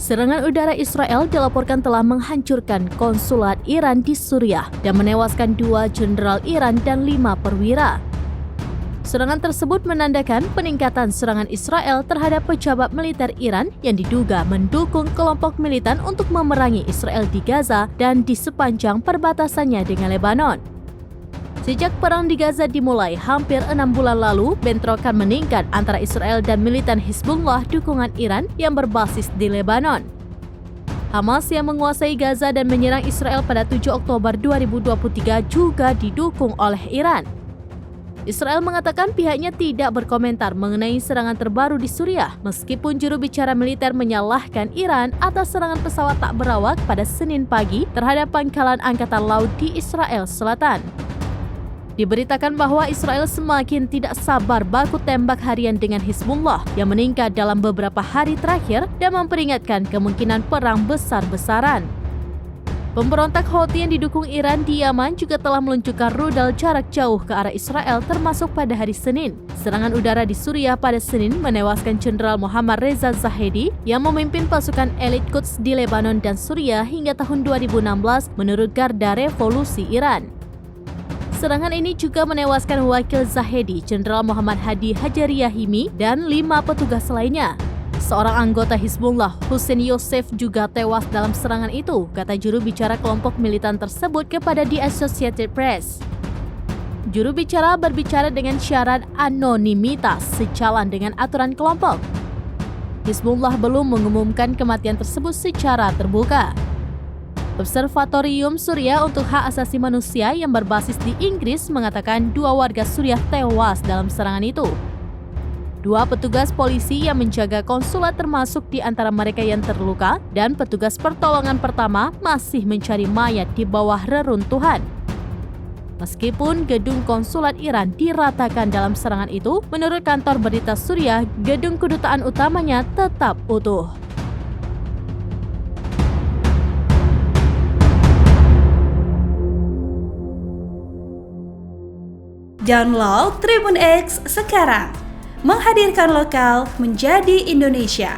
Serangan udara Israel dilaporkan telah menghancurkan konsulat Iran di Suriah dan menewaskan 2 jenderal Iran dan 5 perwira. Serangan tersebut menandakan peningkatan serangan Israel terhadap pejabat militer Iran yang diduga mendukung kelompok militan untuk memerangi Israel di Gaza dan di sepanjang perbatasannya dengan Lebanon. Sejak perang di Gaza dimulai hampir 6 bulan lalu, bentrokan meningkat antara Israel dan militan Hizbullah dukungan Iran yang berbasis di Lebanon. Hamas yang menguasai Gaza dan menyerang Israel pada 7 Oktober 2023 juga didukung oleh Iran. Israel mengatakan pihaknya tidak berkomentar mengenai serangan terbaru di Suriah, meskipun juru bicara militer menyalahkan Iran atas serangan pesawat tak berawak pada Senin pagi terhadap pangkalan angkatan laut di Israel Selatan. Diberitakan bahwa Israel semakin tidak sabar baku tembak harian dengan Hizbullah yang meningkat dalam beberapa hari terakhir dan memperingatkan kemungkinan perang besar-besaran. Pemberontak Houthi yang didukung Iran di Yaman juga telah meluncurkan rudal jarak jauh ke arah Israel termasuk pada hari Senin. Serangan udara di Suriah pada Senin menewaskan Jenderal Mohammad Reza Zahedi yang memimpin pasukan elit Quds di Lebanon dan Suriah hingga tahun 2016 menurut Garda Revolusi Iran. Serangan ini juga menewaskan wakil Zahedi, Jenderal Muhammad Hadi Hajariyahimi, dan 5 petugas lainnya. Seorang anggota Hizbullah, Hussein Yosef, juga tewas dalam serangan itu, kata juru bicara kelompok militan tersebut kepada The Associated Press. Juru bicara berbicara dengan syarat anonimitas sejalan dengan aturan kelompok. Hizbullah belum mengumumkan kematian tersebut secara terbuka. Observatorium Suriah untuk Hak Asasi Manusia yang berbasis di Inggris mengatakan 2 warga Suriah tewas dalam serangan itu. 2 petugas polisi yang menjaga konsulat termasuk di antara mereka yang terluka dan petugas pertolongan pertama masih mencari mayat di bawah reruntuhan. Meskipun gedung konsulat Iran diratakan dalam serangan itu, menurut kantor berita Suriah, gedung kedutaan utamanya tetap utuh. Download Tribun X sekarang, menghadirkan lokal menjadi Indonesia.